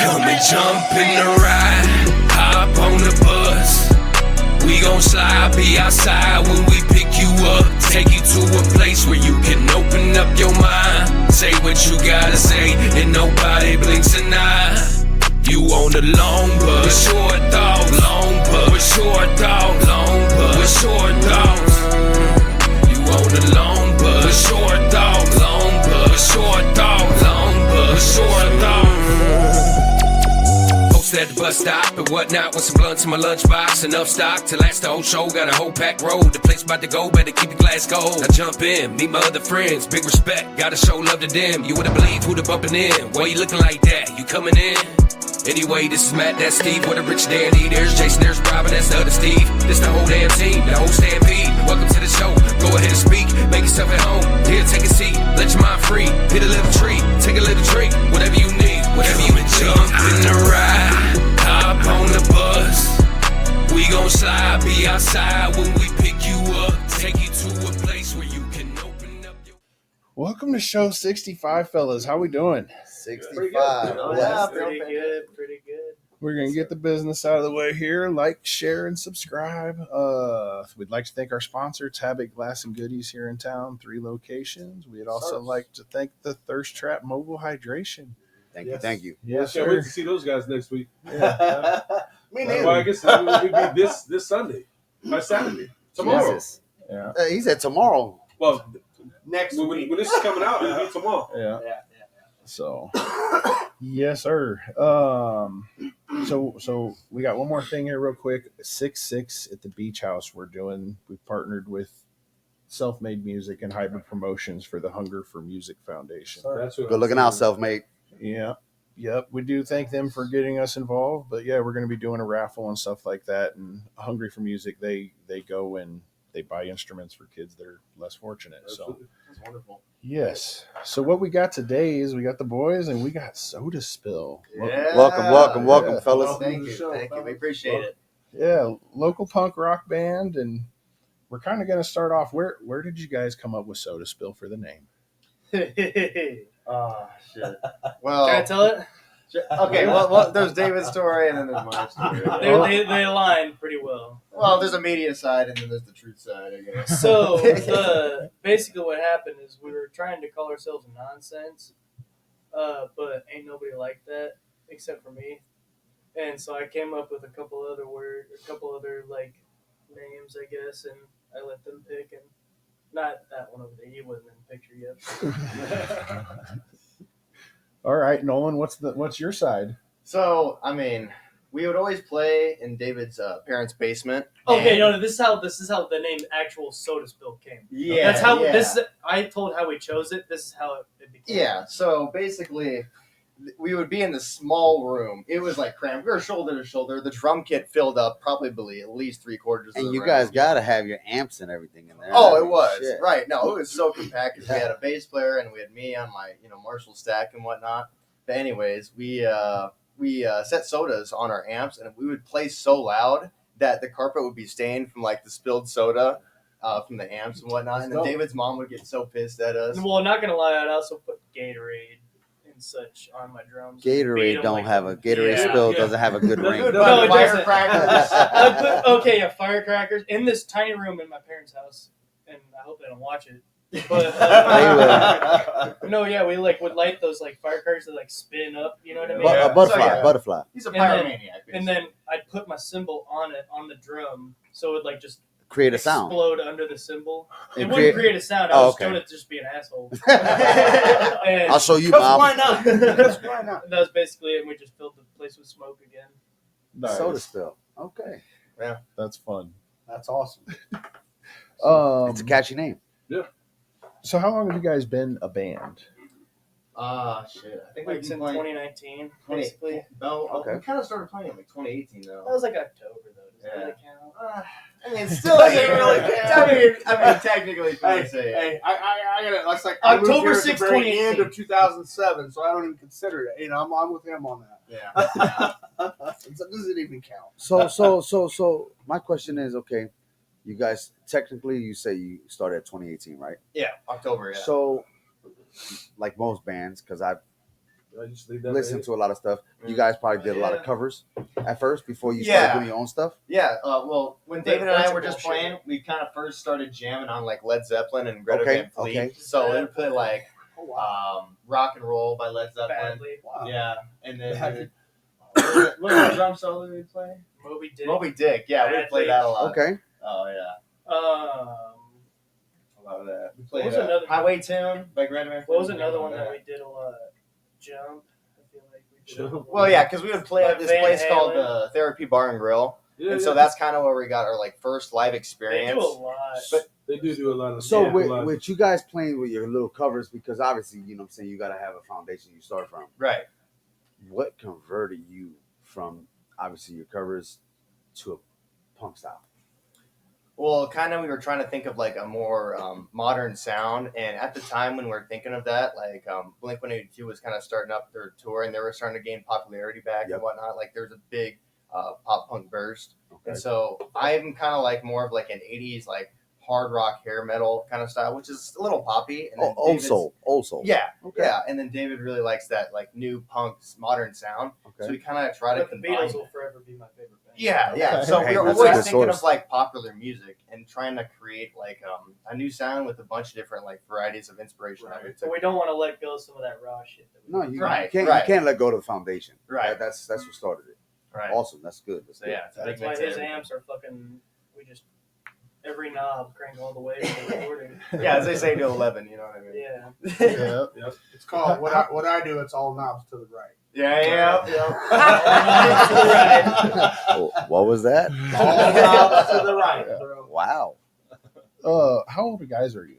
Come and jump in the ride, hop on the bus. We gon' slide, be outside when we pick you up. Take you to a place where you can open up your mind. Say what you gotta say, and nobody blinks an eye. You on the long bus, with short thoughts, long bus, with short thoughts, long bus, with short thoughts. You on the long bus, with short thoughts, long bus, with short thoughts, long bus, with short thoughts. At the bus stop and whatnot with some blunts in my lunchbox. Enough stock to last the whole show. Got a whole packed road. The place about to go, better keep your glass cold. I jump in, meet my other friends. Big respect, gotta show love to them. You wouldn't believe who they bumping in. Why you looking like that? You coming in? Anyway, this is Matt, that's Steve. What a rich Danny. There's Jason, there's Robin, that's the other Steve. This the whole damn team, the whole stampede. Welcome to the show. Go ahead and speak. Make yourself at home. Here, take a seat. Let your mind free. Hit a little tree. Take a little drink. Whatever you need. Whatever you need. Jump in the ride. Hop on the bus. We gon' slide. Be outside when we pick you up. Take you to a place where you can open up your... Welcome to show 65, fellas. How we doing? 65. Yeah, pretty good. We're going to get the business out of the way here. Like, share, and subscribe. We'd like to thank our sponsor, Tabit Glass and Goodies here in town. 3 locations. We'd also like to thank the Thirst Trap Mobile Hydration. Thank you. Yes, Can't wait to see those guys next week. Yeah. Me Well, I guess it would be this Sunday, by Saturday, tomorrow. Jesus. Yeah. He said tomorrow. Well, Next when week. this is coming out, it'll be tomorrow. Yeah. Yeah. So, yes, sir. So we got one more thing here real quick. 6-6 at the Beach House we partnered with Self-Made Music and Hybrid Promotions for the Hunger for Music Foundation. That's what Good looking out, self-made. Yeah. Yep. We do thank them for getting us involved, but yeah, we're going to be doing a raffle and stuff like that. And Hungry for Music, they go and they buy instruments for kids that are less fortunate. So That's wonderful. yes. So what we got today is we got the boys and we got Soda Spill. Welcome, Yeah. fellas. Thank you. We appreciate it. Yeah, local punk rock band, and we're kind of going to start off. Where did you guys come up with Soda Spill for the name? Oh, shit. Can I Well, tell it? okay, well, there's David's story and then there's my story. They align pretty well. Well, there's a media side and then there's the truth side, I guess. So basically what happened is we were trying to call ourselves Nonsense, but ain't nobody like that except for me. And so I came up with a couple other like names, I guess, and I let them pick. And not that one over there. He wasn't in the picture yet. All right, Nolan, what's your side? So, I mean, we would always play in David's parents' basement. Okay, and- no, this is how the name actual Soda Spill came. Yeah, That's how yeah. I told how we chose it. This is how it became. Yeah, so basically, we would be in this small room. It was like cramped. We were shoulder to shoulder. The drum kit filled up probably at least 3/4 of the And you room. guys got to have your amps and everything in there. Oh, it was. Shit. Right. No, it was so compact. 'Cause we had a bass player and we had me on my, Marshall stack and whatnot. But anyways, we set sodas on our amps and we would play so loud that the carpet would be stained from like the spilled soda from the amps and whatnot. And then David's mom would get so pissed at us. Well, not gonna lie, I'd also put Gatorade and such on my drums. Beat Gatorade 'em don't like have a Gatorade yeah, spill yeah. doesn't have a good ring. Good No, it doesn't. firecrackers. I put firecrackers in this tiny room in my parents' house, and I hope they don't watch it. But no, yeah, we would light those firecrackers that spin up. You know what I mean? Yeah. Butterfly. He's a And then- pyromaniac. And then I'd put my cymbal on the drum, so it would just Create a sound. explode under the cymbal. It And wouldn't create a sound. I Oh, was okay. doing it to just be an asshole. And I'll show you, Mom. Why not? Why not? that was basically it. And we just filled the place with smoke again. Nice. Soda spill. Okay. That's fun. That's awesome. It's a catchy name. So how long have you guys been a band? Shit. I think Like we've since been playing 2019, basically. No, Okay. we kind of started playing in 2018 though. That was October though. Does that Yeah. really count? I mean, it still doesn't really count. I mean, technically, if Hey, I say it. hey, I got it. That's like I moved October here at the 6th, very 2018. end of 2007, so I don't even consider it. I'm with him on that. Yeah. So does it even count? So my question is, okay, you guys technically you say you started at 2018, right? Yeah, October, yeah. So like most bands, because I've I just leave that. listen to a lot of stuff. Mm. You guys probably did a lot of Yeah. covers at first before you Yeah. started doing your own stuff. Yeah, well, when Like, David and I bunch were of just bullshit. playing, we kind of first started jamming on like Led Zeppelin and Greta Okay, Van Fleet. okay. So we would play like Oh, wow. Rock and Roll by Led Zeppelin. Badly. Wow. Yeah, and then Badly. what was the drum solo we play? Moby Dick. Moby Dick. Yeah, we would play that a lot. Okay. Oh yeah, Um, a lot of that. We What played was another- Highway Tune by Greta Van Fleet. what was another one that we did a lot? Jump. I feel like we did. Jump. Well, yeah, because we would play at Like this Van place called Halen. the Therapy Bar and Grill, Yeah, and yeah. so that's kind of where we got our like first live They experience. do a lot. But- They do a lot of. So yeah, a with, lot. with you guys playing with your little covers, because obviously, you know what I'm saying, you got to have a foundation you start from. Right. What converted you from obviously your covers to a punk style? Well, kind of, we were trying to think of like a more modern sound, and at the time when we were thinking of that, like Blink 182 was kind of starting up their tour, and they were starting to gain popularity back Yep. and whatnot. Like there's a big pop punk burst, Okay. and so I'm kind of like more of like an '80s like hard rock hair metal kind of style, which is a little poppy. And then Old David's- soul. Old soul. Yeah, Okay. yeah, and then David really likes that like new punk modern sound, so Okay. we kind of try to But the combine. Beatles will forever be my favorite band. Yeah, yeah. Okay. So Hey, we were that's a good always thinking source. of like popular music and trying to create like a new sound with a bunch of different like varieties of inspiration. that we So took. we don't want to let go of some of that raw shit. That we No, you, Right, you can't. right. You can't let go of the foundation. Right. That's what started it. Right. Awesome. That's good. That's So good. yeah, it's a big That's why mix of his everything. amps are fucking. We just every knob crank all the way to the recording. Yeah, as they say to 11, you know what I mean? Yeah. Yeah. It's called what I do. It's all knobs to the right. Yeah, yeah, yeah. Oh, what was that? All knobs to the right, bro. Wow. How old guys are you?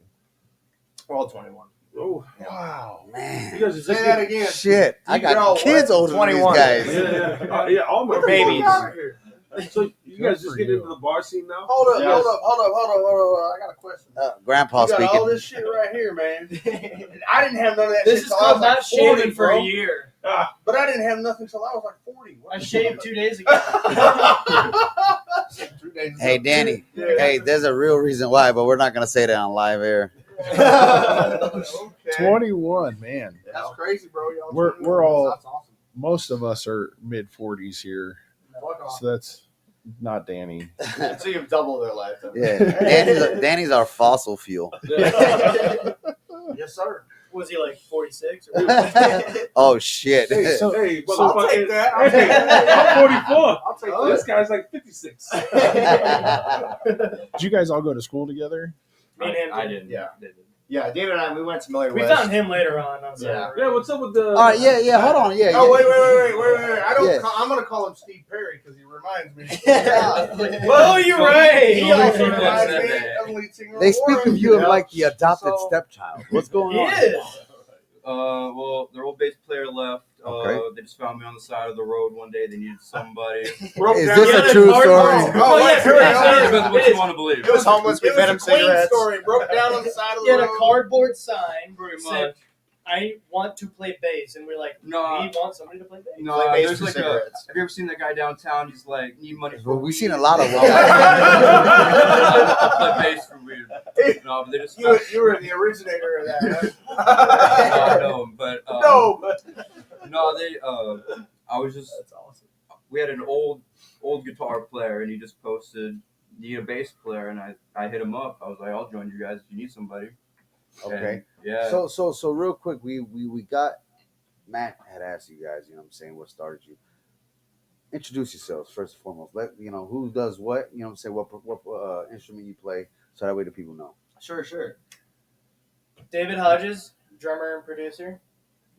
We're all 21. Oh, Wow. you Man. guys are Say just that again. Shit. I got Yo, kids what? older than these 21. guys. Yeah, yeah, all my What the Babies. fuck out of here? So you guys Good just for get you. into the bar scene now? Hold up, Yes. hold up. I got a question. Grandpa You got all speaking. this shit right here, man. I didn't have none of that This shit is till I called was like not 40, shaving for bro. a year. But I didn't have nothing till I was like 40. What I the shaved fuck? 2 days ago. 2 days ago. Hey, Danny. Yeah. Hey, there's a real reason why, but we're not gonna say that on live air. Okay. 21, man. That's crazy, bro. Y'all We're 21. all- That's awesome. Most of us are mid 40s here, Fuck off. so that's not Danny. So you've doubled their lifetime. Yeah, Danny's our fossil fuel. Yes, sir. Was he like 46? Or Oh shit! Hey, So- hey, so- I'll motherfucker. take that. I'll Hey, take that. I'm 44. I'll take This that. guy's like 56. Did you guys all go to school together? Me and him. I didn't. Yeah. Yeah, David and I, we went to Miller We West. found him later on. Yeah. Yeah, what's up with the? All right, yeah. Hold on, yeah. Oh, yeah. wait. I don't. Yeah. I'm gonna call him Steve Perry because he reminds me. Whoa, you're right. He Only also people reminds said me that. of lead singer They of speak Warren. of you Yeah. like the adopted So- stepchild. What's going He on? is. Well, their old bass player left. Okay. They just found me on the side of the road one day. They needed somebody. Broke Is down- this Yeah, a that's true hard story? work. Oh, wait, yes, here it we is. go. It depends on what It you is. want to believe. He was homeless. We It fed was him a Queen cigarettes. story. Broke down on the side of He the had a road. cardboard sign Pretty said, much. I want to play bass. And we're like, No, we want somebody to play bass. no. Like bass There's for like a. cigarettes. Have you ever seen that guy downtown? He's like, need money for. Well, we've weed. seen a lot of them. I play bass for weed. No, but they just. You were the originator of that. Huh? No, but No, but no, they. I was just. That's awesome. We had an old guitar player, and he just posted need a bass player, and I hit him up. I was like, I'll join you guys if you need somebody. Okay. And, yeah. So real quick, we got Matt had asked you guys, you know what I'm saying, what started you. Introduce yourselves first and foremost. Let who does what, you know what I'm saying, what instrument you play, so that way the people know. Sure. David Hodges, drummer and producer.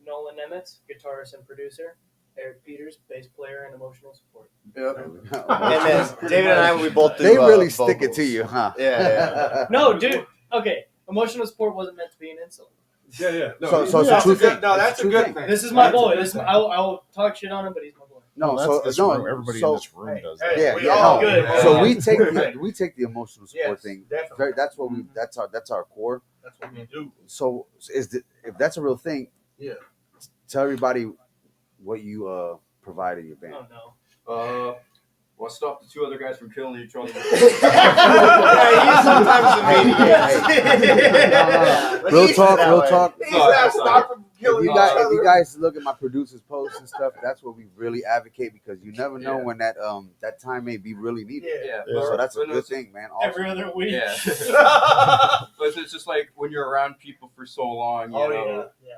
Nolan Nemitz, guitarist and producer. Eric Peters, bass player and emotional support. Yep. There we go. And then David and I, we both do. They really stick it vocals. to you, huh? Yeah. No, dude. Okay, emotional support wasn't meant to be an insult. Yeah. No, So- he- so it's a that's true a good. thing. No, It's that's a a true good thing. thing. This is my That's a boy. good This thing. I'll talk shit on him, but he's my boy. No, that's so this no, room. Everybody so, in this room does that. Hey, yeah, we yeah. all no. good. So Yeah. we take the emotional support Yes, thing. definitely. That's what we. That's our core. That's what we do. So if that's a real thing, Yeah. tell everybody what you provide in your band. Oh no. Well, stop the two other guys from killing each other. Yeah, he's sometimes a Hey, maniac. hey, But Real he's talk, that real way. talk. He's Sorry, not sorry. stopping If you guys look at my producers' posts and stuff, that's what we really advocate because you never know when that time may be really needed. Yeah. So that's a But good it's- thing, man. Awesome. Every other week. Yeah. But it's just like when you're around people for so long,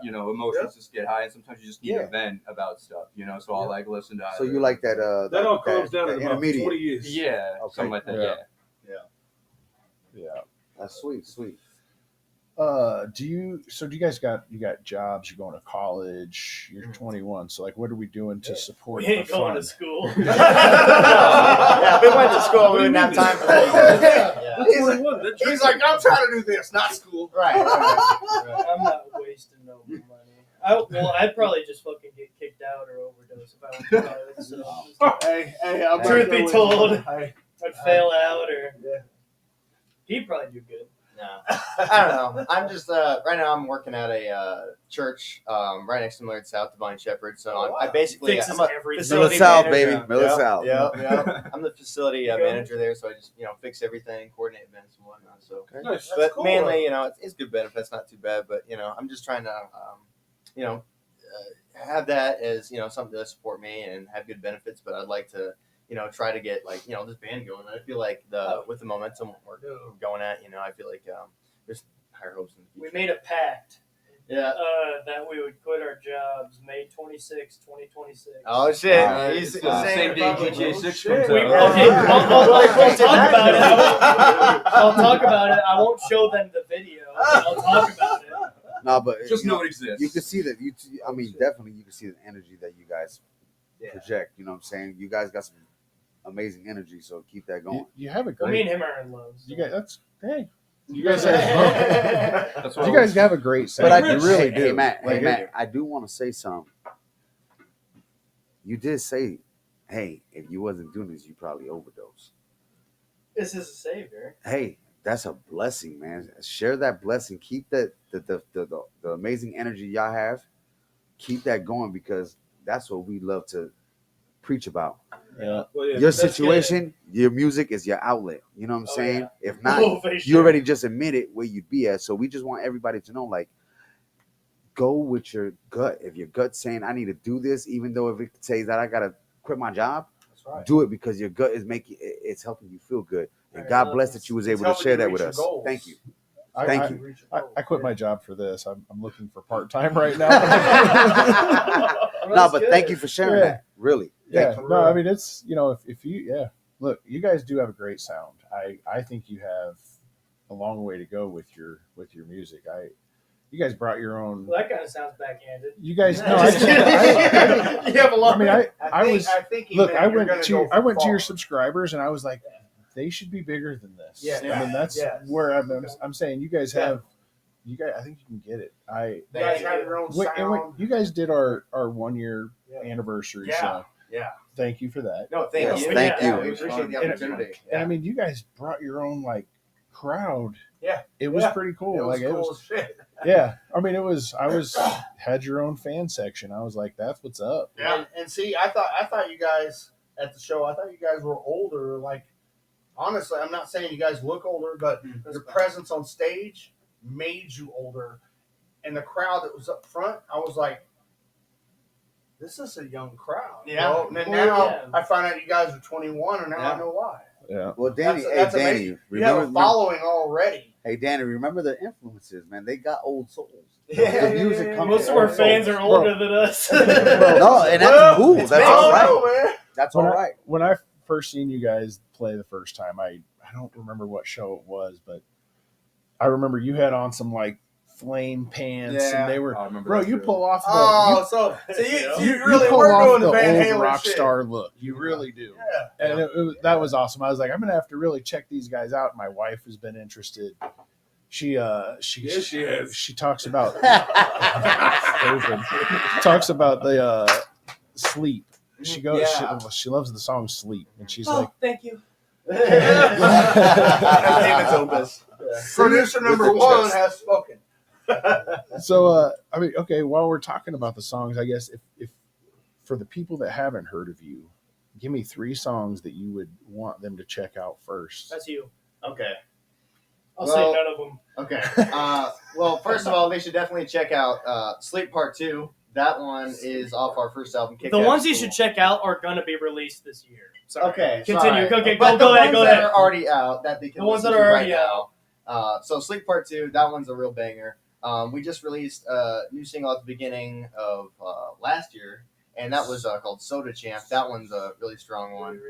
you know, emotions just get high, and sometimes you just need to vent about stuff, you know. So I'll like listen to. So you like that? That all comes down that to about intermediate. 20 years. Yeah, Okay. something like that. Yeah. Yeah. Yeah. That's sweet. Do you guys got jobs, you're going to college, you're 21, so like what are we doing to support We the ain't going fund? to school. Yeah, we went to school. We didn't have time for that. Yeah. That's 21. That's He's like, I'm trying to do this, not school. Right. I'm not wasting no money. I'd probably just fucking get kicked out or overdose if I went to college. So Hey, I'm Truth right be there with told. you. Hey, I'd fail out or Yeah. he'd probably do good. No, I don't know. I'm just right now. I'm working at a church right next to Millard South, Divine Shepherd. So I basically Fixes I'm a everything. Miller facility South, manager. baby. Miller South. Yeah. I'm the facility Go. manager there, so I just fix everything, coordinate events and whatnot. So, Nice. but cool. mainly it's good benefits, not too bad. But I'm just trying to have that as something to support me and have good benefits. But I'd like to try to get like this band going. And I feel like with the momentum we're going at, I feel like there's higher hopes in the We future. made a pact Yeah. that we would quit our jobs May 26, 2026. Oh shit! Wow. He's It's the same day probably- GTA 6 shit. comes We, out. okay, I'll talk about it. I'll talk about it. I won't show them the video. I'll talk about it. No, but Just you know it exists. You can see that. I mean, definitely, you can see the energy that you guys project. You know what I'm saying? You guys got some amazing energy, so keep that going. You have a Well, me great. and him are in love. So. You guys, you guys have. That's You guys have a great sound. But I you really do. Hey, Matt. Like, Hey, Matt. I do want to say something. You did say, "Hey, if you wasn't doing this, you probably overdose." This is a savior. Hey, that's a blessing, man. Share that blessing. Keep that the amazing energy y'all have. Keep that going because that's what we love to preach about. Yeah. Well, yeah, Your that's situation, your music is your outlet. You know what I'm Oh, saying? yeah. If not, Oh, for you sure. already just admitted where you'd be at. So we just want everybody to know, like, go with your gut. If your gut's saying I need to do this, even though if it says that I gotta quit my job, That's right. do it because your gut is it's helping you feel good. And Alright, God love bless this. that you was It's able to helping share you that reach with your us. goals. Thank you. I, Thank I, you. I quit my job for this. I'm looking for part time right now. Well, No, that's but good. thank you for sharing Yeah. that. Really. Yeah, Thank you. no, I mean it's if you look, you guys do have a great sound. I think you have a long way to go with your music. You guys brought your own. Well, that kind of sounds backhanded. You guys know. Just kidding. You have a lot. I mean, I was think he look. meant I you're went gonna to go I went to your far. subscribers and I was like, they should be bigger than this. Yeah. I mean that's Yeah. where I'm saying you guys have. You guys, I think you can get it. You guys have your own sound. You guys did our 1 year Yeah. anniversary. Yeah. So Yeah. thank you for that. No, thank Yes, you. thank Yeah, you. we appreciate the And- opportunity. And I mean, you guys brought your own crowd. Yeah. It was Yeah. pretty cool. It was it cool was as shit. yeah. I mean, had your own fan section. I was like, that's what's up. Yeah. And see, I thought you guys at the show, I thought you guys were older. Like, honestly, I'm not saying you guys look older, but your presence on stage made you older. And the crowd that was up front, I was like, this is a young crowd. Yeah. Well, and then Well, now yeah. I find out you guys are 21, and now Yeah. I know why. Yeah. Well, Danny, That's Danny, amazing. You have a remember, following already. hey Danny, remember the influences, man. They got old souls. Yeah, the music yeah, comes Most from of our old fans souls. are older than us. No, and that's Well, cool. That's I all don't right. know, man. That's all right. When I first seen you guys play the first time, I don't remember what show it was, but I remember you had on some flame pants, Yeah. and they were I remember bro. that You too. pull off the Oh, so you really pull were off doing the the Van old Halen rock shit. star look. You really do. Yeah. And that was awesome. I was like, I'm gonna have to really check these guys out. My wife has been interested. She Yes, she has. she talks about talks about the sleep. She goes. Yeah. She loves the song "Sleep," and she's Oh, like, thank you. David's opus. Producer number With the 1 chest. has spoken. so. I mean, okay. While we're talking about the songs, I guess if for the people that haven't heard of you, give me 3 songs that you would want them to check out first. That's you. Okay. I'll Well, say none of them. Okay. Well, first of all, they should definitely check out Sleep Part 2. That one is off our first album. Kicked The Out of ones you School. should check out are gonna be released this year. Sorry. Okay, Continue. sorry. Okay, But go the ahead. ones Go that ahead. are already out that they can The ones listen that are to already right now. So Sleep Part 2, that one's a real banger. We just released a new single at the beginning of last year, and that was called Soda Champ. That one's a really strong one.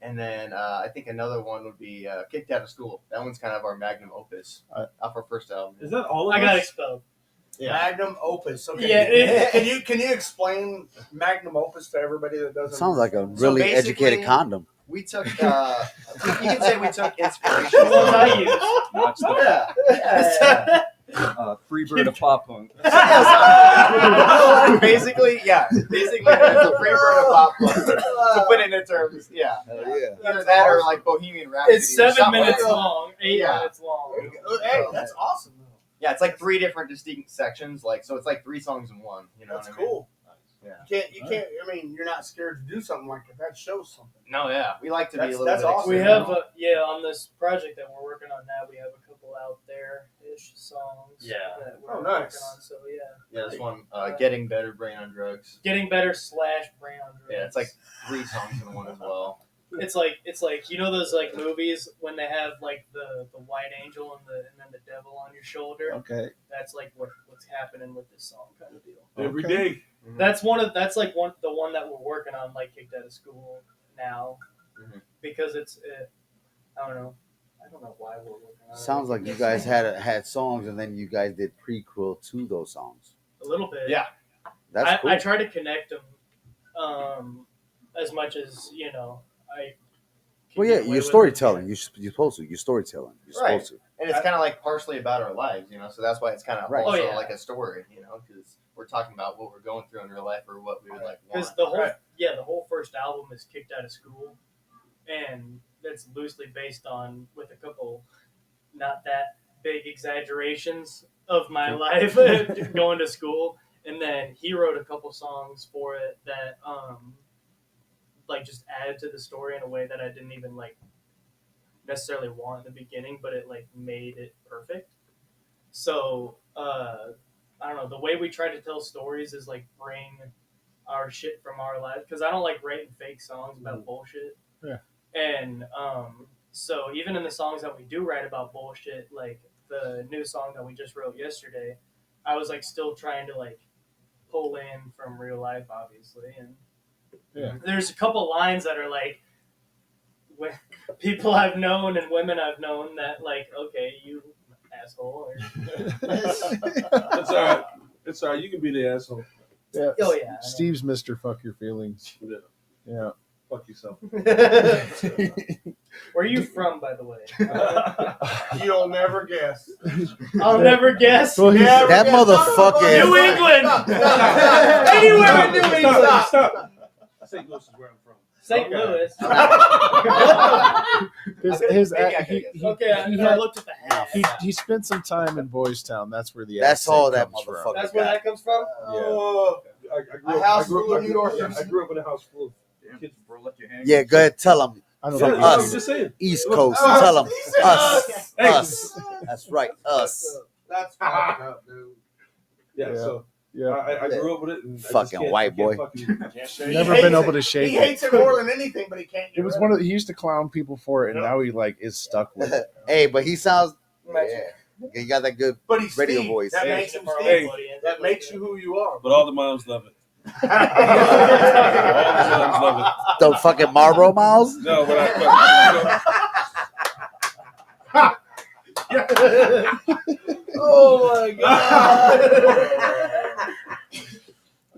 And then I think another one would be Kicked Out of School. That one's kind of our magnum opus off our first album. Is that all of I got us? expelled. Yeah. Magnum opus. Okay. Yeah, Can you explain magnum opus to everybody that doesn't? Sounds like a So really basically- educated condom. We took, you can say we took inspiration. The ones I use. Not stuff. Yeah. Free bird of pop punk. Basically, that's a free bird of pop punk. To put it in terms, yeah. Hell yeah. Either that or like Bohemian Rhapsody. It's or 7 something. minutes long. 8 Yeah. minutes long. Hey, that's awesome. Yeah, it's like 3 different distinct sections. Like, so it's like 3 songs in one. You know That's what I mean? cool. Yeah. You can't. I mean, you're not scared to do something like that. That shows something. No, yeah. We like to be a That's- little that's bit. awesome. We experimental. have on this project that we're working on now, we have a couple out there ish songs. Yeah. That we're Oh, nice. working on. So yeah, Yeah, this one, Getting Better, Brain on Drugs. getting better / Brain on Drugs. Yeah, it's like 3 songs in one as well. It's like you know those like movies when they have like the white angel and then the devil on your shoulder. Okay. That's like what's happening with this song kind of deal. Every Okay. day. That's the one that we're working on, like Kicked Out of School now, Mhm. because I don't know why we're working on it. Sounds like you guys had songs and then you guys did prequel to those songs. a little bit. Yeah. That's cool. I try to connect them as much as I. can Well, get yeah, away you're with storytelling. it. You're supposed to. You're storytelling. You're Right. supposed to. And it's kind of like partially about our lives, so that's why it's kind of Right. also Oh, yeah. like a story, because we're talking about what we're going through in real life or what we would like Because want. the whole first album is Kicked Out of School, and that's loosely based on with a couple not that big exaggerations of my life going to school, and then he wrote a couple songs for it that like just added to the story in a way that I didn't even like necessarily want in the beginning, but it like made it perfect. So I don't know, the way we try to tell stories is like bring our shit from our lives, because I don't like writing fake songs about bullshit. Yeah. And so even in the songs that we do write about bullshit, like the new song that we just wrote yesterday, I was like still trying to like pull in from real life, obviously. And Yeah. there's a couple lines that are like people I've known and women I've known that like, okay, you asshole. Or, That's all right. It's all right. You can be the asshole. Yeah. oh yeah. I know. Steve's Mr. Fuck Your Feelings. Yeah. Yeah. Fuck yourself. Where are you from, by the way? You'll never guess. I'll never guess. Well, he's- Never That guess. motherfucker New England. Anywhere in New England. Stop. St. Louis is where I'm from. St. Okay. Louis. his Maybe I he, could he, guess. Okay, he, I had, looked at the hat. he spent some time in Boys Town. That's where the That's accent all that comes from. motherfucker That's where that comes from. Oh, I A house grew full up, of New Yorkers. I grew up in a house full of Damn, kids. bro, let your hand Yeah, go ahead. Tell them. I don't From know. Yeah, us. I'm just saying. East Coast. Us. Tell them. He said Us. Hey. Us. That's right. Us. that's fucked up, dude. Yeah, Yeah. so Yeah. I grew up with it. And I just Fucking can't- white boy. fucking- Never He been hates able it. to shake He it. hates it more than anything, but he can't. It was one of he used to clown people for it, and now he like is stuck with it. Hey, but he sounds. Imagine. Yeah. He got that good. But he's radio Steve. voice. That Hey. makes him Hey. Steve. That makes you who you are. But all the moms love it. All the moms love The fucking Marlboro Miles. it. No, but Oh my god!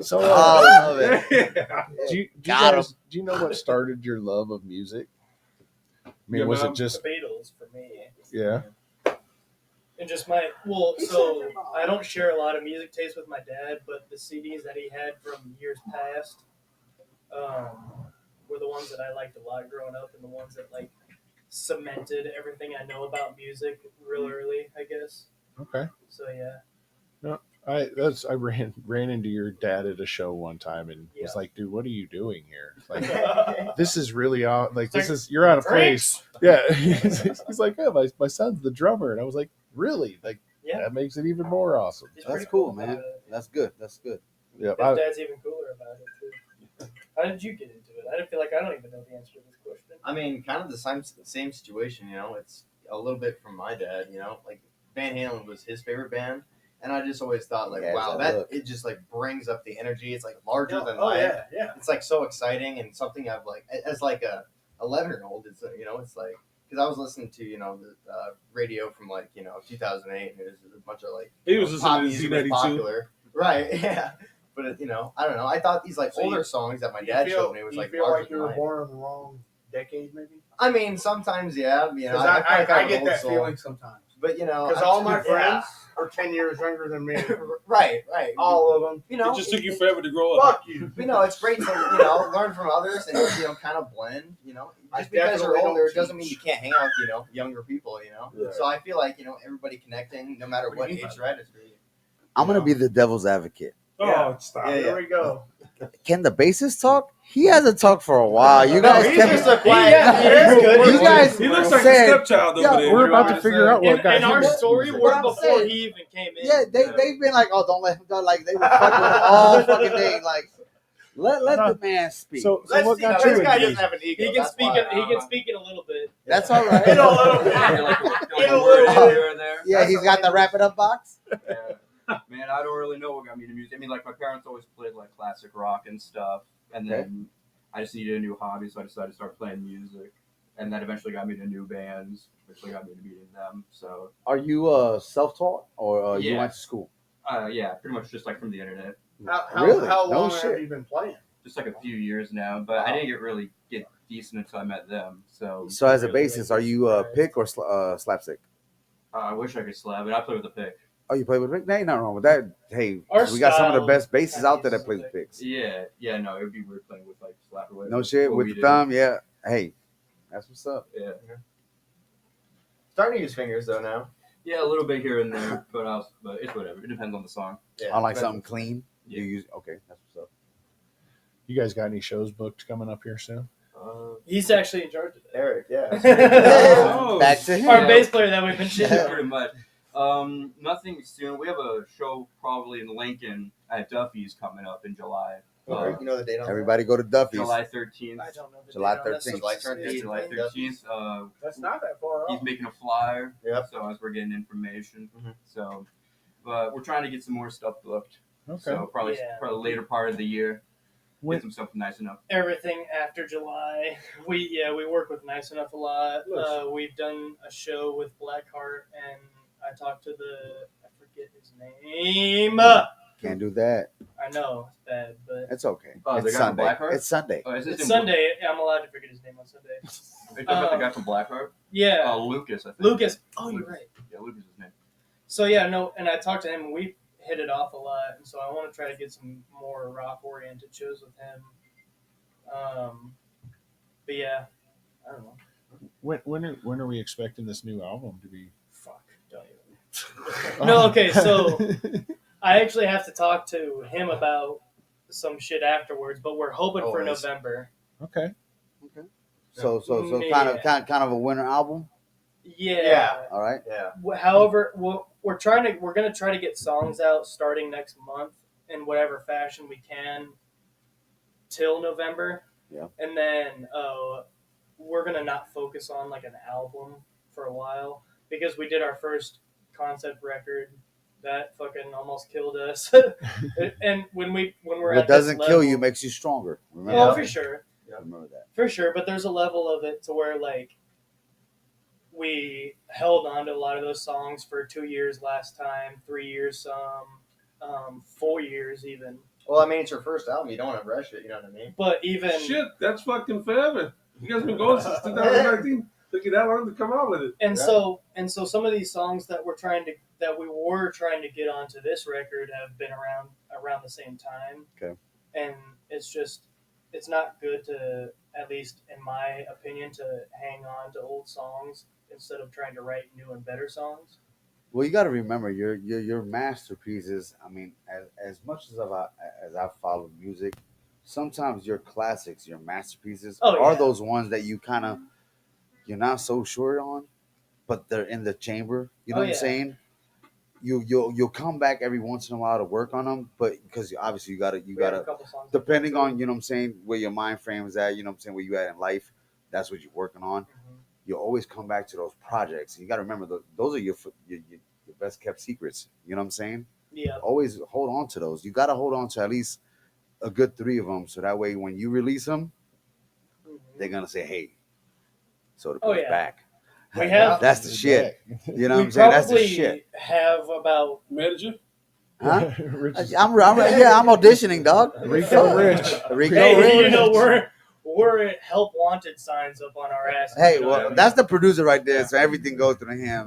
So, I love it. Got do you know what started your love of music? I mean, Yeah, was man, it just The Beatles for me. yeah? And just so I don't share a lot of music taste with my dad, but the CDs that he had from years past were the ones that I liked a lot growing up, and the ones that like cemented everything I know about music real early, I guess. Okay. So yeah. I ran into your dad at a show one time and was Yeah. like, dude, what are you doing here? Like, this is really odd. Like, this It's is you're out of drinks. place. Yeah. He's like, yeah, my son's the drummer, and I was like, really? Like, Yeah. that makes it even more awesome. He's That's pretty cool, about man. it. That's good. That's good. Yeah. His dad's even cooler about it too. How did you get into it? I feel like I don't even know the answer to this question. I mean, kind of the same situation. You know, it's a little bit from my dad. You know, like Van Halen was his favorite band, and I just always thought like, Yeah, wow, that that look. it just like brings up the energy. It's like larger than Oh life. yeah. It's like so exciting and something I've like as like a 11-year-old. It's you know, it's like because I was listening to the radio from like 2008, and it was a bunch of like He was pop listening to music was Z92. popular, right? Yeah. But I don't know. I thought these like So older you- songs that my You dad feel- showed me was you like feel larger like you than were life. born in the wrong decade, maybe. I mean, sometimes, yeah. You know, Because I feel like I have an get old that soul. feeling sometimes. But Because I'm- all my yeah. friends are 10 years younger than me. right. All of them. You know, It just took you forever to grow up. Fuck you. But it's great to learn from others and kind of blend. I Just because you're definitely older don't doesn't mean you can't hang out with younger people. Right. So I feel like everybody connecting, no matter What what do you mean age by you're at, is great. I'm gonna be the devil's advocate. Oh, stop. Yeah, There we go. Can the bassist talk? He hasn't talked for a while. You No, guys he's can. just a quiet. Yeah, he's good. You guys He looks like said- a stepchild over Yeah, there. we're you know about what to I'm figure saying? out what In, guy in our he is. story, But we're I'm before saying- he even came in. Yeah, they've been like, oh, don't let him go. Like they were fucking all fucking day. Like let the man speak. So Let's what see. got This you guy into doesn't have an ego. He can that's speak. why. He can speak it a little bit. That's all right. In a little bit. Yeah, like In a a little word bit. here or there. Yeah, he's got the wrap it up box. Yeah. Man, I don't really know what got me into music. I mean, like my parents always played like classic rock and stuff, and then I just needed a new hobby, so I decided to start playing music, and that eventually got me to new bands, which got me to meeting them. So, Are you self-taught or you Yeah. went to school? yeah, pretty much just like from the internet, Really? How No long shit. have you been playing? just like a few years now. But I didn't get decent until I met them. So, So as a Really, bassist, are you pick or slapstick? I wish I could slap it. I play with a pick. Oh, you play with pick? No, ain't nothing wrong with that. Hey, Our we got some of the style best bassists out there that kinda play uses with picks. Yeah, no, it would be weird playing with like slap or whatever. No shit what with we the do. thumb. Yeah. Hey, that's what's up. Yeah. Starting to use fingers though now. Yeah, a little bit here and there, but it's whatever. It depends on the song. Yeah. I like something clean. Yeah. You use okay. That's what's up. You guys got any shows booked coming up here soon? He's actually in charge of that. Eric, yeah. Oh. Back to him. Our Yeah. bass player that we've been shitting Yeah, on. pretty much. Nothing soon. We have a show probably in Lincoln at Duffy's coming up in July. You know the date on Everybody go to Duffy's. July 13th. I don't know. The July date on that, so 13th. July it's- 13th. July 13th. That's not that far He's off. making a flyer. Yep. So as we're getting information, Mhm. so, but we're trying to get some more stuff booked. Okay. So probably Yeah. later part of the year, When- get some stuff nice enough. Everything after July. We work with Nice Enough a lot. Nice. We've done a show with Blackheart, and I talked to I forget his name. Can't do that. I know it's bad, but It's okay. Oh, the it's guy from Sunday. Blackheart? It's Sunday. Oh, is this it's in- Sunday. I'm allowed to forget his name on Sunday. Are you talking about the guy from Blackheart? Yeah, Lucas, I think. Lucas. Oh, you're right. Yeah, Lucas is his name. So yeah, no, and I talked to him, and we hit it off a lot, and so I want to try to get some more rock-oriented shows with him. But yeah, I don't know. When are we expecting this new album to be? Fuck, don't even. No, okay, so I actually have to talk to him about some shit afterwards, but we're hoping for Always. November. Okay. So Yeah. kind of a winter album. Yeah. All right. Yeah. However, we're gonna try to get songs out starting next month in whatever fashion we can till November. Yeah. And then we're gonna not focus on like an album for a while because we did our first concept record that fucking almost killed us. And when we're What at doesn't this kill level, you makes you stronger. Remember well, that? for sure. Remember that. For sure, but there's a level of it to where like we held on to a lot of those songs for 2 years last time, 3 years some, 4 years even. Well, I mean, it's your first album. You don't want to rush it. You know what I mean? But even Shit, that's fucking forever. You guys been going since 2019. Took you that long to come out with it. and Yeah. so some of these songs that we were trying to get onto this record have been around the same time. Okay. And it's not good to, at least in my opinion, to hang on to old songs instead of trying to write new and better songs. Well, you got to remember your masterpieces. I mean, as much as I've followed music, sometimes your classics, your masterpieces, Oh, are yeah. those ones that you're not so sure on, but they're in the chamber. You know Oh, what I'm yeah. saying? You'll come back every once in a while to work on them, but because obviously you We have a gotta couple songs. depending on you know what I'm saying where your mind frame is at. You know what I'm saying where you at in life. That's what you're working on. Mhm. You always come back to those projects. You got to remember those are your best kept secrets. You know what I'm saying? Yeah. Always hold on to those. You got to hold on to at least a good 3 of them, so that way when you release them, Mhm. they're gonna say, "Hey, so Oh, yeah. back." We have- that's the shit. You know what We I'm saying? That's the probably shit. have about Manager? Huh? Rich is- I'm auditioning, dog. Rico Rich. Rico hey, Rich. you know we're help wanted signs up on our asses. Hey, you know well, what I mean? that's the producer right there, so everything goes through him.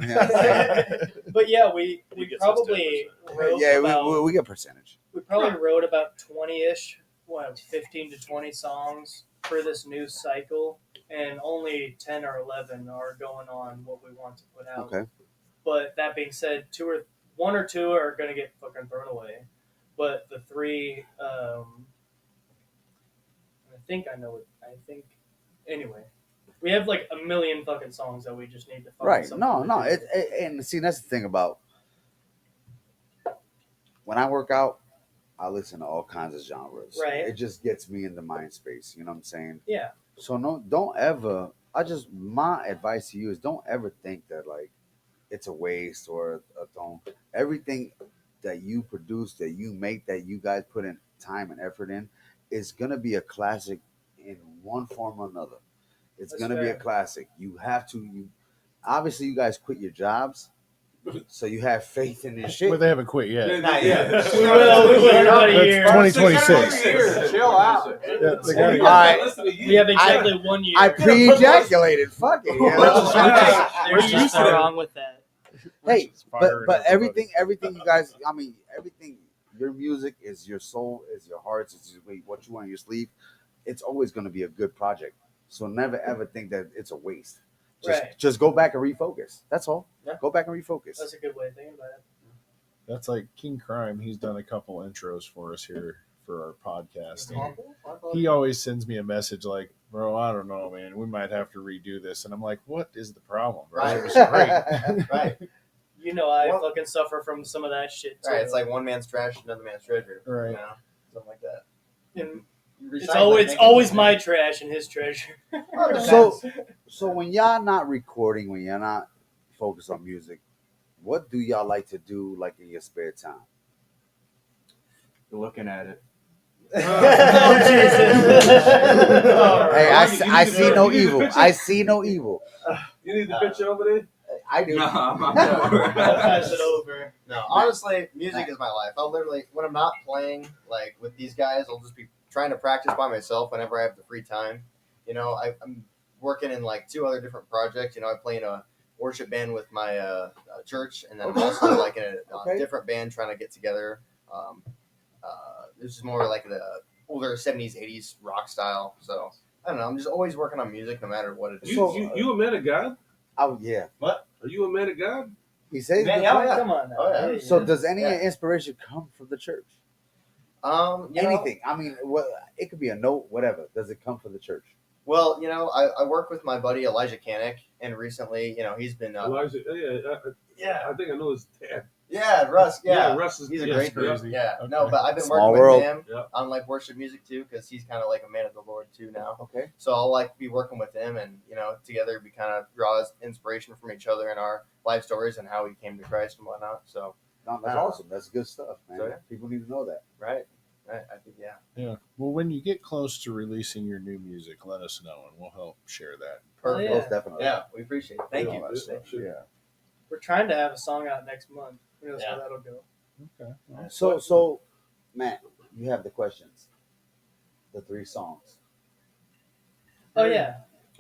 But yeah, we gets probably wrote Yeah, about we get a percentage. we probably wrote about 20-ish, 15 to 20 songs for this new cycle, and only 10 or 11 are going on what we want to put out. Okay. But that being said, one or two are gonna get fucking thrown away. But the three, I think I know it. I think anyway. We have like a million fucking songs that we just need to find. Right. something No, to no. do. And see, that's the thing about when I work out, I listen to all kinds of genres. Right. It just gets me in the mind space. You know what I'm saying? Yeah. So don't ever. My advice to you is don't ever think that like it's a waste or a don't. Everything that you produce, that you make, that you guys put in time and effort in, is gonna be a classic in one form or another. It's That's gonna be a fair. classic. You have to. Obviously, you guys quit your jobs, so you have faith in this shit. But they haven't quit yet. Not yet. We will in about a That's year. 2026. Chill out. Yeah, they Oh, gotta- you All right. less than a year. We have exactly 1 year. I pre-ejaculated. Fuck it. Yeah, let's just- There's just nothing wrong with that. Hey, Just fire it but up, everything you guys, I mean, everything. Your music is your soul, is your heart, is what you want in your sleeve. It's always going to be a good project. So never ever think that it's a waste. Right. Just go back and refocus. That's all. Yeah. Go back and refocus. That's a good way of thinking about it. That's like King Crime. He's done a couple intros for us here for our podcast. And he always sends me a message like, "Bro, I don't know, man. We might have to redo this." And I'm like, "What is the problem, bro? Right. It was great." Right. You know, I Well- fucking suffer from some of that shit too. Right, it's like one man's trash, another man's treasure. Right. You know? Something like that. And it's Recycling, always my trash and his treasure. So when y'all not recording, when you're not focused on music, what do y'all like to do like in your spare time? You're looking at it. Oh, Jesus. All Hey, right. I see no evil. I see no evil. You need the picture over there? I do. No, I'm I'll not. pass it over. No, honestly, music is my life. I'll literally, when I'm not playing like with these guys, I'll just be trying to practice by myself whenever I have the free time. You know, I'm working in like 2 other different projects. You know, I play in a worship band with my church, and then I'm also like in a Okay. different band trying to get together. This is more like the older 70s, 80s rock style. So I don't know. I'm just always working on music, no matter what it is. You a man of God? Oh yeah. Are you a man of God? He says. Man, good yeah, thing. yeah. Come on now. Oh, yeah. Hey, So does any Yeah. inspiration come from the church? You know, Anything. I mean, what it could be a note, whatever. Does it come from the church? well, you know, I work with my buddy Elijah Kanik, and recently, you know, he's been Elijah. Yeah, I think I know his dad. yeah, Russ, yeah. Russ is He's a yeah, great yeah. dude. Yeah, Okay. no, but I've been Small working world. with him Yeah. on like worship music too, because he's kind of like a man of the Lord too now. Okay. So I'll like be working with him, and you know, together we kind of draw inspiration from each other in our life stories and how we came to Christ and whatnot. So No, that's awesome. That's good stuff, man. So, yeah. People need to know that. right, I think yeah. Yeah. Well, when you get close to releasing your new music, let us know and we'll help share that. Oh, yeah. Most definitely. Yeah, we appreciate it. Thank All you. that stuff. Yeah. We're trying to have a song out next month. Who knows how Yeah. that'll go? Okay. So, Matt, you have the questions. The 3 songs. Oh yeah.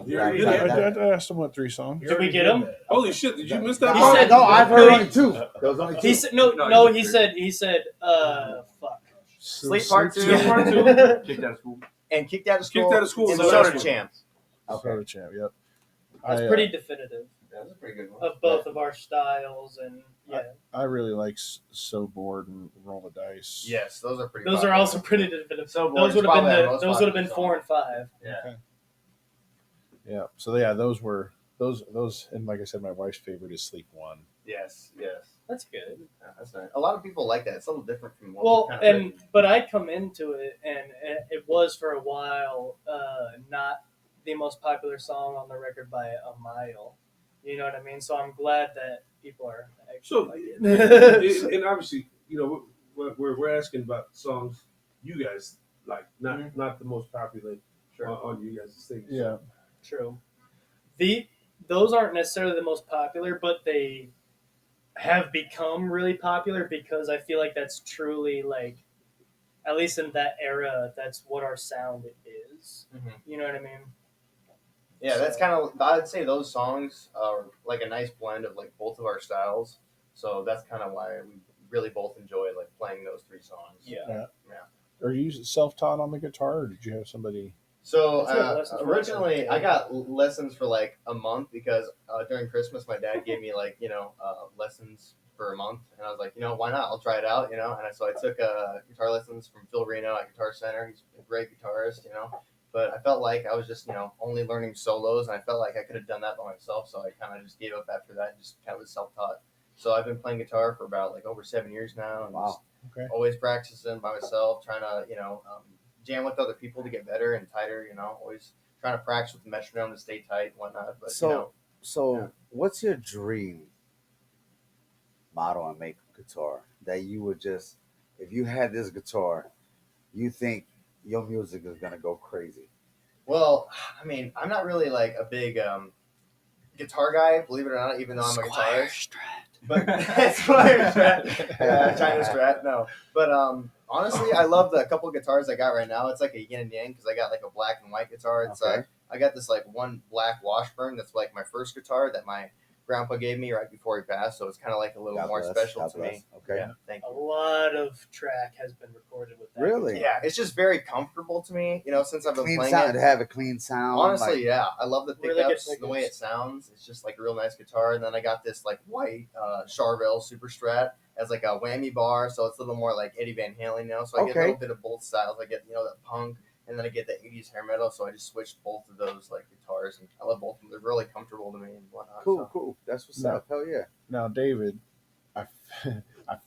You Yeah, already yeah, did that? I asked him what 3 songs. Did we get him? Holy shit! Did you miss that? He part? said- no, I've heard no, only 2. There was only 2. He said no. No, No, you he agree. said. Fuck. Sleep Part 2. Sleep Part 2. Kicked out of school. And kicked out of school. Kicked out of school And is the Soda last one. Champ. Okay. Champ. Yep. That's I, pretty definitive. That's a pretty good one. of both of our styles, and yeah, I really like So Bored and Roll the Dice. Yes, those are pretty. those are popular. also pretty definitive. So Those would have probably our been most those would have been popular 4 and 5. Yeah. Okay. Yeah. So yeah, those were those, and like I said, my wife's favorite is Sleep One. Yes. That's good. Yeah, that's nice. A lot of people like that. It's a little different from what Well, we've kind of but I come into it, and it was for a while not the most popular song on the record by a mile. You know what I mean? So I'm glad that people are So, actually like it. and obviously, you know, we're asking about songs you guys like, not the most popular on you guys' stage. Yeah. True. Those aren't necessarily the most popular, but they have become really popular because I feel like that's truly like, at least in that era, that's what our sound is. Mhm. You know what I mean? Yeah, that's kind of. I'd say those songs are like a nice blend of like both of our styles. So that's kind of why we really both enjoy like playing those 3 songs. Yeah. Are you self-taught on the guitar, or did you have somebody? So Let's get lessons for originally, like a- I got lessons for like a month because during Christmas, my dad gave me like lessons for a month, and I was like, why not? I'll try it out, And so I took guitar lessons from Phil Reno at Guitar Center. He's a great guitarist, But I felt like I was just only learning solos, and I felt like I could have done that by myself. So I kind of just gave up after that and just kind of was self-taught. So I've been playing guitar for about like over 7 years now, and Wow. just Okay. always practicing by myself, trying to jam with other people to get better and tighter. Always trying to practice with the metronome to stay tight and whatnot. But So, Yeah. what's your dream model and make guitar that you would just, if you had this guitar, you think your music is gonna go crazy? well, I mean, I'm not really like a big guitar guy, believe it or not, even though I'm a guitarist. But Squire Strat, China Strat, no. But honestly, I love the couple guitars I got right now. It's like a yin and yang because I got like a black and white guitar. It's Okay. I got this like one black Washburn that's like my first guitar that my grandpa gave me right before he passed. So it's kind of like a little God more bless, special God to bless. me. Okay. Yeah, thank A you. lot of track has been recorded with that. Really? Yeah, it's just very comfortable to me. Since I've been Clean playing sound it. to have a clean sound. Honestly, like, yeah, I love the Really good pickups, the way pickups. it sounds. It's just like a real nice guitar. And then I got this like white Charvel Super Strat as like a whammy bar, so it's a little more like Eddie Van Halen now. So I get a Okay. little bit of both styles. I get that punk, and then I get the '80s hair metal. So I just switched both of those like guitars, and I love both of them. They're really comfortable to me and whatnot. cool, so. cool. That's what's No. up. Hell yeah. Now, David, I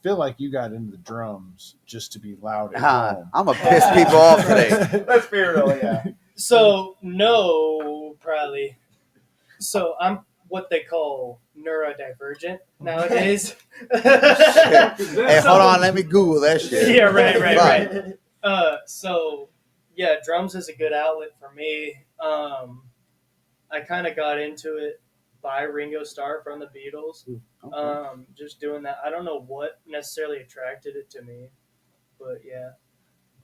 feel like you got into the drums just to be loud at home. I'm gonna piss people off today. Let's be real, yeah. So no, probably. So I'm what they call neurodivergent nowadays. Hey, hold on, let me Google that shit. Yeah, right. Right. So yeah, drums is a good outlet for me. I kind of got into it by Ringo Starr from the Beatles. Okay. Just doing that. I don't know what necessarily attracted it to me, but yeah.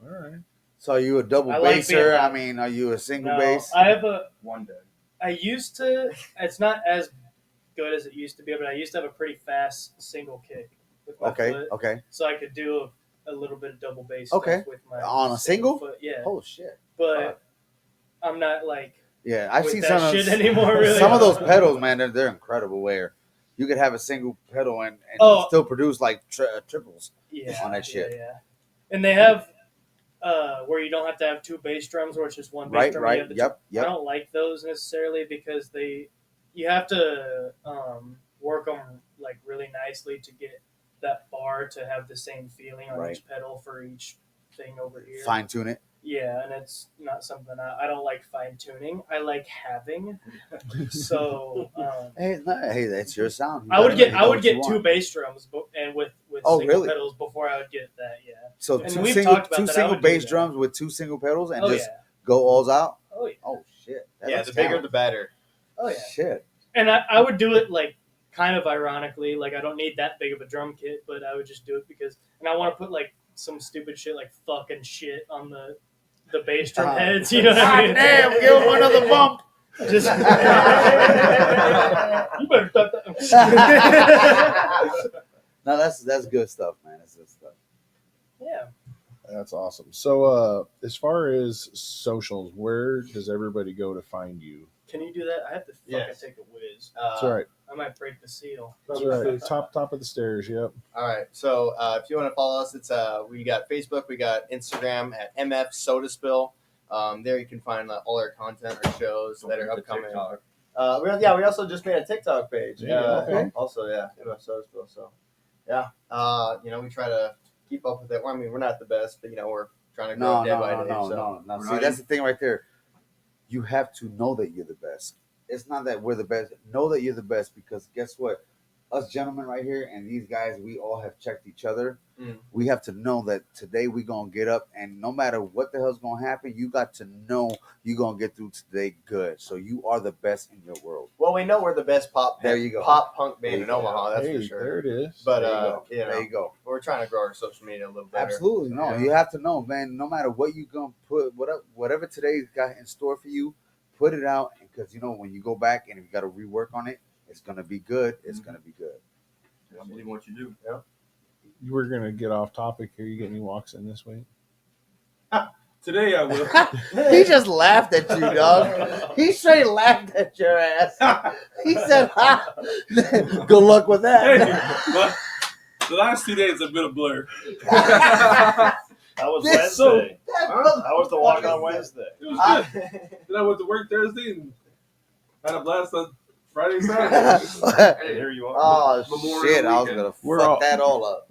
All right. So are you a double I like being basser? loud. I mean, are you a single No, bass? I have a. One day. I used to. It's not as good as it used to be, but I used to have a pretty fast single kick with my Okay, foot, okay. so I could do a little bit of double bass Okay. stuff with my On a single? foot. Yeah, Oh shit. but I'm not like Yeah, I've with seen that some shit of anymore. Really, some of those pedals, man. They're incredible. Where you could have a single pedal and Oh. still produce like triples. yeah, on that shit. Yeah, and they have where you don't have to have 2 bass drums, or it's just one bass Right, drum. right. You have the Yep, I yep. don't like those necessarily because you have to work them like really nicely to get that bar to have the same feeling on Right. each pedal for each thing over here. Fine tune it. Yeah, and it's not something I don't like fine tuning. I like having. So Hey, that's your sound. You I would gotta get know I would what you get 2 want. bass drums and with Oh, single really? pedals before I would get that. Yeah. So And two we've single talked about two that. I single would do bass that. drums with 2 single pedals and Oh just yeah. go alls out. Oh yeah. Oh shit. That Yeah, looks the bigger talent. the better. Oh yeah. Shit. And I would do it like kind of ironically, like I don't need that big of a drum kit, but I would just do it because, and I want to put like some stupid shit like fucking shit on the bass drum heads. You know what I mean? Damn, give him another bump. Just you better stop that. No, that's good stuff, man. That's good stuff. Yeah. That's awesome. So, as far as socials, where does everybody go to find you? Can you do that? I have to fucking Yes. take a whiz. That's all right. I might break the seal. That's all right. Top of the stairs. Yep. All right. So if you want to follow us, it's we got Facebook, we got Instagram at MF Soda Spill. There you can find all our content, our shows that are upcoming. TikTok. We also just made a TikTok page. Yeah, okay. Also, MF Soda Spill. So, yeah, we try to keep up with it. Well, I mean, we're not the best, but we're trying to grow day by day. So. No. See, that's the thing right there. You have to know that you're the best. It's not that we're the best. Know that you're the best, because guess what? Us gentlemen right here and these guys, we all have checked each other. Mm. We have to know that today we're going to get up, and no matter what the hell's going to happen, you got to know you're going to get through today good. So you are the best in your world. Well, we know we're the best pop punk band in Omaha. That's Hey, for sure. there it is. But There you go. we're trying to grow our social media a little better. Absolutely. No, Yeah. you have to know, man, no matter what you're going to put, whatever today's got in store for you, put it out, because when you go back and you got to rework on it, it's going to be good. It's going to be good. I believe in what you do. We're gonna get off topic here. You get any walks in this week? Today I will. He just laughed at you, dog. He straight laughed at your ass. He said, "Ha." Good luck with Hey, that. but the last 2 days have been a blur. That was This- Wednesday. That That was the walk on Wednesday. It was good. Then I went to work Thursday and had a blast on Friday, Saturday. And here you are. Oh, Memorial shit. I was weekend. going to We're fuck all- that all up.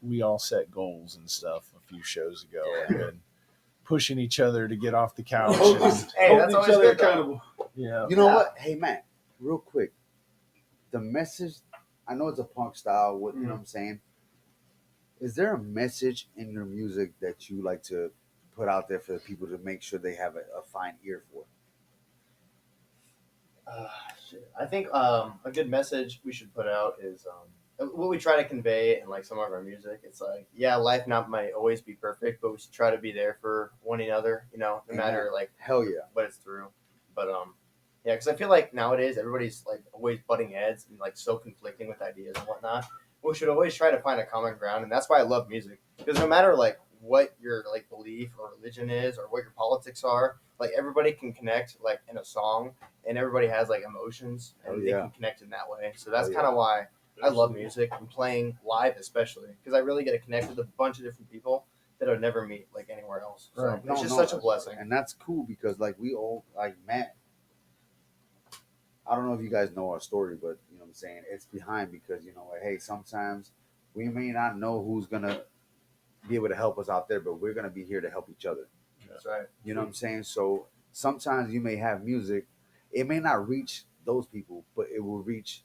We all set goals and stuff a few shows ago, and been pushing each other to get off the couch. Hold and- each Hey, that's always other good, though. accountable. yeah. You know what? Hey, man, real quick. The message, I know it's a punk style, you know what I'm saying? Is there a message in your music that you like to put out there for the people to make sure they have a fine ear for? Shit. I think a good message we should put out is what we try to convey in some of our music. It's life might always be perfect, but we should try to be there for one another. No matter Hell yeah. what it's through. But because I feel like nowadays everybody's always butting heads and so conflicting with ideas and whatnot. We should always try to find a common ground, and that's why I love music, because no matter what your belief or religion is or what your politics are, everybody can connect in a song, and everybody has emotions, and they can connect in that way. So that's kind of why I love music and playing live, especially because I really get to connect with a bunch of different people that I'd never meet anywhere else. So Right. it's just such a blessing. And that's cool, because we all, Matt, I don't know if you guys know our story, but you know what I'm saying, it's behind, because hey, sometimes we may not know who's gonna be able to help us out there, but we're gonna be here to help each other. That's right. You know what I'm saying? So sometimes you may have music, it may not reach those people, but it will reach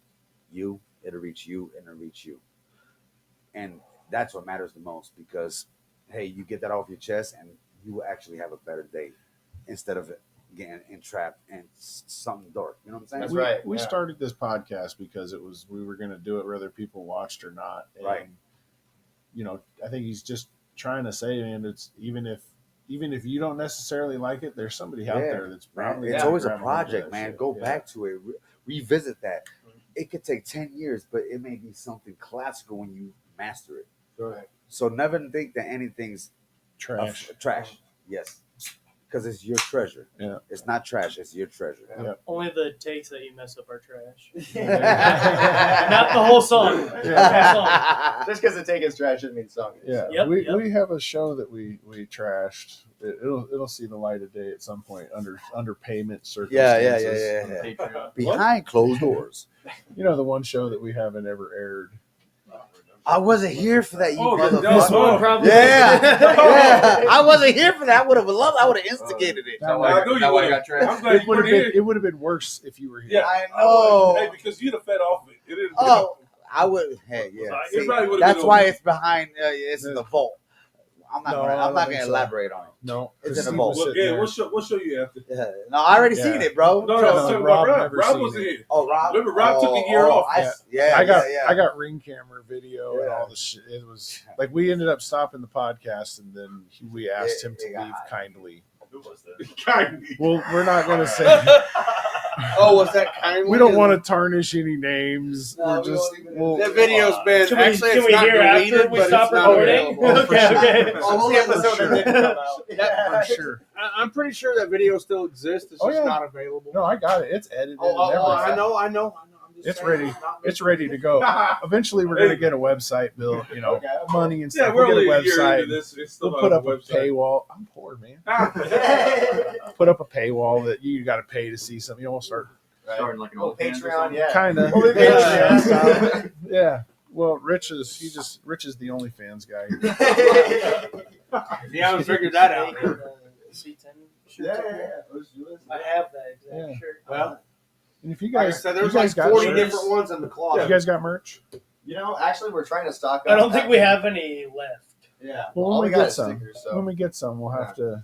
you, it'll reach you, and it'll reach you. And that's what matters the most, because hey, you get that off your chest and you will actually have a better day instead of getting entrapped in something dark. You know what I'm saying? That's we, right, We yeah. started this podcast because we were going to do it whether people watched or not. And, Right. I think he's just trying to say, man, it's even if you don't necessarily like it, there's somebody out Yeah. there that's Man, probably it's gonna always a grab hold of project, that man. shit. Go Yeah. back to it, revisit that. It could take 10 years, but it may be something classical when you master it. Right. So never think that anything's Trash. trash. Yes, because it's your treasure. Yeah. It's not trash. It's your treasure. Yeah. Only the takes that you mess up are trash. Not Not the whole song. Just because the take is trash doesn't mean the song is. Yeah, Yep, we yep. have a show that we trashed. It'll see the light of day at some point under payment circumstances. Yeah. Patreon. Behind closed doors. The one show that we haven't ever aired. I wasn't here for that, you Oh, motherfucker. that's one probably. Yeah. I wasn't here for that. I would have loved. I would have instigated it. That I knew you That way I would've. got trash. I'm glad you weren't here. It would have been worse if you were Yeah, here. I know. Hey, because you'd have fed off of it. It is. Oh, I would. Hey, yeah. It See, probably would've that's been why over. it's behind. It's in the vault. I'm not. No, gonna, I I'm don't not think gonna so. elaborate on it. No, It's in 'cause the Steve vault. was Well, sitting yeah, there. we'll show you after. Yeah. No, I already Yeah. seen it, bro. No, No, I'm talking Rob about Rob. never Rob seen wasn't it. here. Oh, Rob. Remember, Rob took a year off. Yeah, I got ring camera video and Yeah. all the shit. It was we ended up stopping the podcast and then we asked him to Yeah. leave kindly. Who was that? Kind. Well, we're not going to say. Oh, was that kindly? We don't want to tarnish any names. No, We're we just won't even- we'll, That video's been Can we, actually can it's we not hear deleted, after we but stop it's not recording? available. Okay, okay. Oh, we'll The let episode sure. that didn't come out. for sure. I'm pretty sure that video still exists. It's Oh, just yeah. not available. No, I got it. It's edited. Oh, and I everything. know. I'm just It's saying, ready. not It's ready to go. Eventually, we're gonna get a website built. You know, Okay. money and stuff. Yeah, we're we'll only get a a year website. into this. It's still We'll put on up the a website. paywall. I'm poor, man. Put up a paywall that you got to pay to see something. You won't start Starting like an Oh, old fans or Patreon, something. yeah. kind of. Well, maybe Yeah. Patreon. Yeah. Well, Rich is the OnlyFans guy. You haven't figured that out. C10 shirt. I have that exact Yeah. shirt. Well, And if you like I guys, said, you there's guys like got 40 shirts? different ones in the closet. You guys got merch? You know, actually, we're trying to stock up. I don't think we have any left. Yeah. Well, all when we we got get is some, stickers, so. when we get some, we'll have to let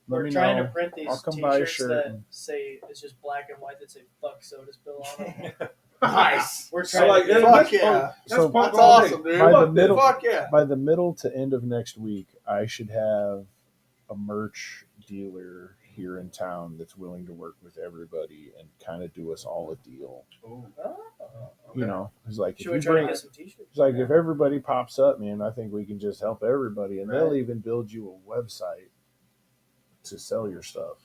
We're me trying know. to print these I'll come buy a t-shirts shirt that and- say it's just black and white that say "fuck soda spill" on them. Nice. We're So trying like, to get Fuck that's yeah. part- that's So- part That's of the whole thing. awesome, dude. By the Fuck middle- Fuck yeah. By the middle to end of next week, I should have a merch dealer here in town that's willing to work with everybody and kind of do us all a deal. Oh, You know, it's like should if we you try to bring, get some t-shirts? it's like if everybody pops up, man, I think we can just help everybody, and they'll even build you a website to sell your stuff.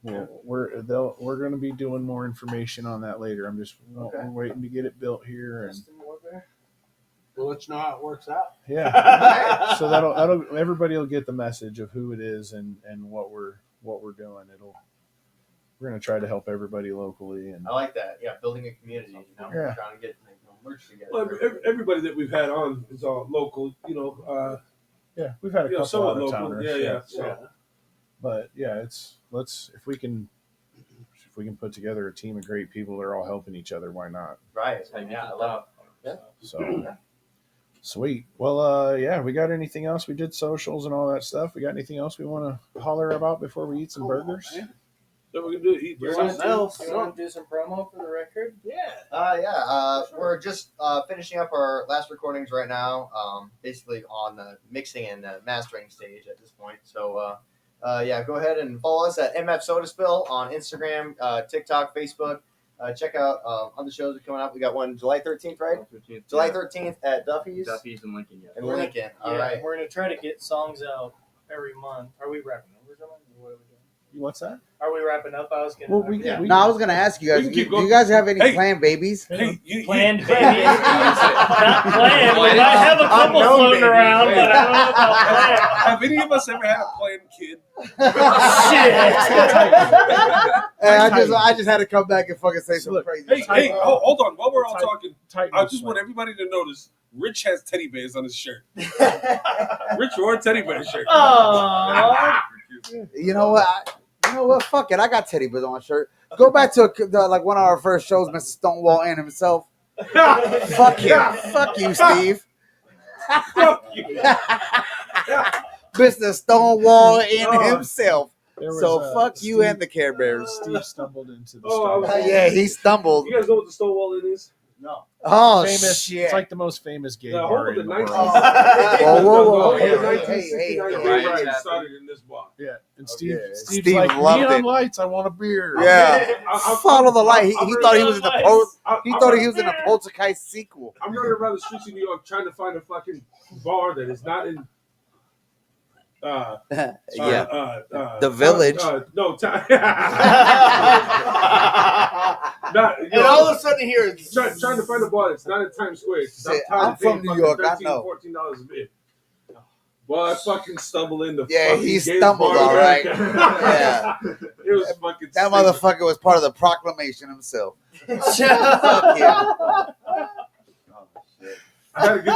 Okay. Well, we're going to be doing more information on that later. I'm just we're waiting to get it built here, and Preston Warbear? We'll let you know how it works out. yeah. So that'll everybody will get the message of who it is and what we're doing. We're going to try to help everybody locally, and I like that. Yeah, building a community. You know, Yeah. trying to get merch together. Well, everybody that we've had on is all local. You know, yeah, we've had a you know, couple somewhat out of local. towners. Yeah. So, Yeah. But yeah, if we can put together a team of great people that are all helping each other, why not? Right. That's how you get Yeah, to I the love top. So sweet. Well, yeah, we got anything else? We did socials and all that stuff. We got anything else we want to holler about before we eat some burgers? so we can do eat You're burgers. something else. You want to do some promo for the record? Yeah. we're just finishing up our last recordings right now. Basically on the mixing and mastering stage at this point. So, yeah, go ahead and follow us at MF Soda Spill on Instagram, TikTok, Facebook. Check out other shows that are coming up. We got one July 13th, right? 13th, July yeah. 13th at Duffy's Duffy's and Lincoln, yeah. in Lincoln. All Yeah, right. we're gonna try to get songs out every month. Are we wrapping up or something? Or what are we doing? What's that? Are we wrapping up? I was gonna. Well, we yeah. can. No, I was gonna ask you guys. We can Do keep going. you guys have any Hey. planned babies? Hey, you Planned babies. Not planned. We Planned. might have a couple Unknown floating babies. around, Hey. but I don't know about planned. Have any of us ever had a planned kid? Hey, I just had to come back and fucking say some Look, crazy. Hey, shit. hey, hold on. While we're all Tight- talking, Tighten I the just want sweat. everybody to notice Rich has teddy bears on his shirt. Rich wore a teddy bear shirt. Aww. You know what? Fuck it. I got teddy bears on my shirt. Go back to like one of our first shows, Mr. Stonewall and himself. Fuck him. Fuck you, Steve. Fuck you. Mr. Stonewall and Oh. himself. There was, So fuck you Steve- and the Care Bears. Steve stumbled into the Oh, store. Yeah, he stumbled. You guys know what the Stonewall Inn is? No. Oh Famous. shit. It's like the most famous gay The bar home of in the the world. 1960s. Whoa, whoa, whoa. The Hey, hey, 1969 hey, gay hey. riot Right. started in this bar. Yeah, and Steve's Steve like loved neon it. lights. I want a beer. Yeah. Follow the light. He thought he was in the he I'm thought running- he was in a Poltergeist sequel. I'm running around the streets of New York trying to find a fucking bar that is not in. Yeah. The Village. No, not, And all of a sudden here, it's trying to find a bar that's not in Times Square. 'cause Shit, tired I'm of paying from New fucking York, I $13, know. $14 a bit. Well, I fucking stumbled in the Yeah, fucking he gayest stumbled, bar in all right. America. Yeah. It was fucking That stupid. motherfucker was part of the proclamation himself. Fuck him. I had a good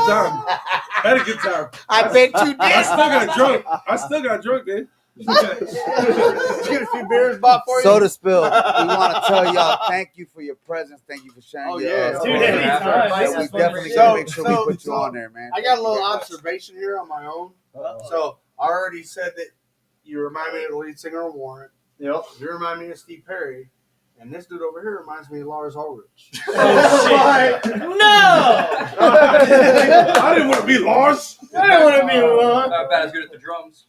time. I bet you I did. still got drunk. Man. get a few beers bought for you. Soda Spill, we want to tell y'all thank you for your presence. Thank you for sharing Oh, your yeah. Dude, story. anytime. Yeah, we This is definitely So- gonna make sure so- we put you so on there, man. I got a little observation here on my own. So I already said that you remind me of the lead singer of Warrant. Yep. You remind me of Steve Perry. And this dude over here reminds me of Lars Ulrich. Oh, shit. No! I didn't want to be Lars. I don't want to be one. Not bad as good at the drums.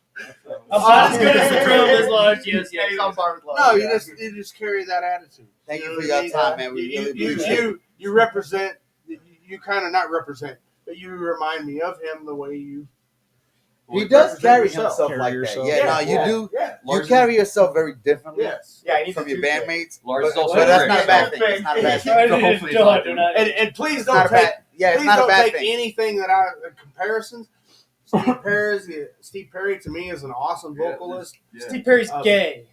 I'm not as good as the drum as large. Yes, Yeah, he's on par with love. No, yeah. you just carry that attitude. Thank you know for what your I mean? time, man. We really appreciate it. You represent. You kind of not represent, but you remind me of him the way you. He does carry yourself. himself Carry like yourself. that. Yeah, no, you do. Yeah. You carry yourself very differently Yes. Yeah, he needs from a your toothpick. bandmates. Lars is But also that's rich. not a bad thing. It's not a bad thing. So hopefully it's do not not. And please It's not don't a bad. take. Yeah, it's Please not a don't bad take thing. anything that comparisons. Steve Perry to me is an awesome vocalist. Yeah. Steve Perry's gay.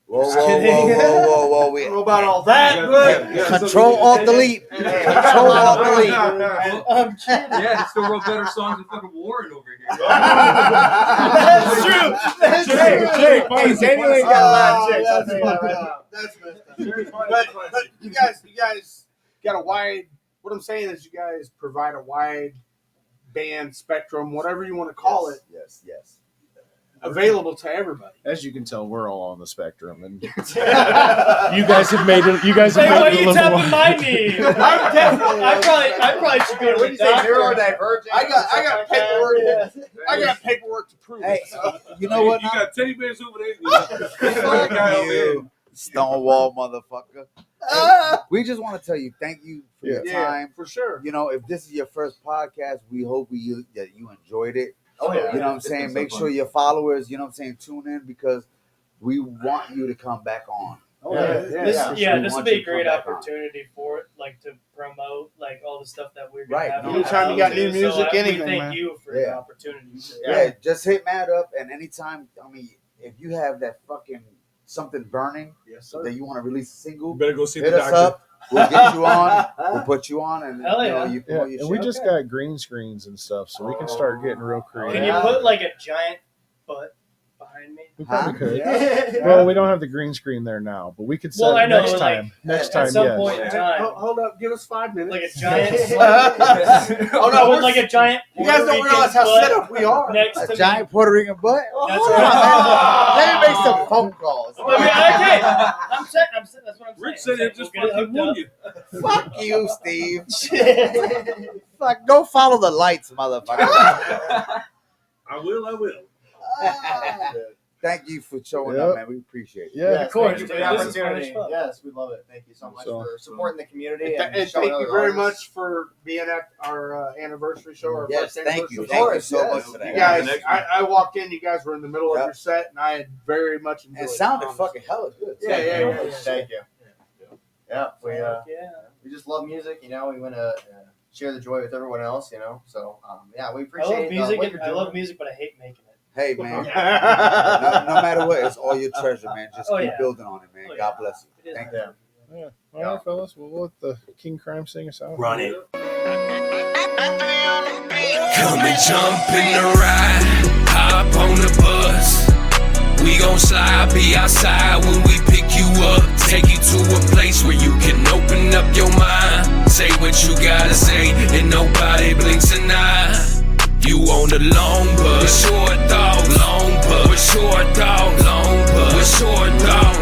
Whoa, whoa. I don't know about all that, Yeah, but yeah. Control Alt Delete. Control Alt Delete. I'm kidding. Yeah, he still wrote better songs than fucking Warren over here. That's true. That's true. Hey, Daniel ain't got a lot of chicks. I'll that's tell you that fucked right up. That's messed up. But you guys got a wide. What I'm saying is, you guys provide a wide band spectrum, whatever you want to call it, Yes. available to everybody. As you can tell, we're all on the spectrum, and you guys have made it. You guys have Hey, why are made it you a little tapping more. my knee? I probably should go to What the did you say? doctor. Neurodivergent. I got paperwork. Yeah. I got paperwork to prove Hey, it. So. you know what? You now? got teddy bears over there. Fuck you, Stonewall motherfucker. We just want to tell you thank you for your Yeah, time. for sure. You know, if this is your first podcast, we hope that you enjoyed it. Oh yeah. You know what I'm It's saying? been so Make fun. sure your followers, you know what I'm saying, tune in because we want you to come back on. Oh, This We would want be you a to great come back on. opportunity for it, like to promote like all the stuff that we're Right. gonna have. Anytime you got new So music, we anything, thank man. you for the Yeah. opportunity. So, Yeah, just hit Matt up, and anytime, I mean, if you have that fucking something burning Yes, sir. that you want to release a single, You better go see hit the us doctor. up. We'll get you on. We'll put you on, and Hell you know, yeah. you Yeah, promote your and we shit. just got green screens and stuff, so we can start getting real creative. Can you put like a giant butt behind me? We probably Huh? could. Yeah. Well, we don't have the green screen there now, but we could set Well, I know, next like, time. Next time, At some yes. point in time, Hold up, give us 5 minutes. like a giant. Oh no, With like a giant. you guys don't Puerto realize how Rican set up we are. butt next A to giant me. Puerto Rican butt. That's Hold right. on, let me make some phone calls. I mean, okay. I'm set. That's what I'm saying. Rich said I'm it just saying, we'll fucking get won it you. Fuck you, Steve. hooked up. Fuck, go follow the lights, motherfucker. I will. Thank you for showing Yep. up, man. We appreciate it. Yeah, Yes, Of course, thank you for the dude. This is opportunity. so much fun. Yes, we love it. Thank you so much So- for supporting the community And and, thank showing you other very artists. much for being at our anniversary show. Our Yes, first thank anniversary you. show. Thank you so Yes. much for that. You guys, next I walked in. You guys were in the middle Yep. of your set, and I had very much enjoyed It it. sounded honestly. fucking hella good. Yeah, yeah. Thank you. Yeah, Yeah. we just love music. You know, we want to share the joy with everyone else. You know, so yeah, we I appreciate love music. what you're I doing. love music, but I hate making it. Hey, man. No matter what, it's all your treasure, man. Just Oh, keep yeah. building on it, man. Oh, God yeah. bless you. It is. Thank Yeah. Yeah. All right, fellas. Well, we'll let the King Crime sing us out. Run it. Come and jump in the ride, hop on the bus. We gon' slide, be outside when we pick you up. Take you to a place where you can open up your mind. Say what you gotta say, and nobody blinks an eye. You on the long bus, with short dog, long bus, with short dog, long bus, with short dog.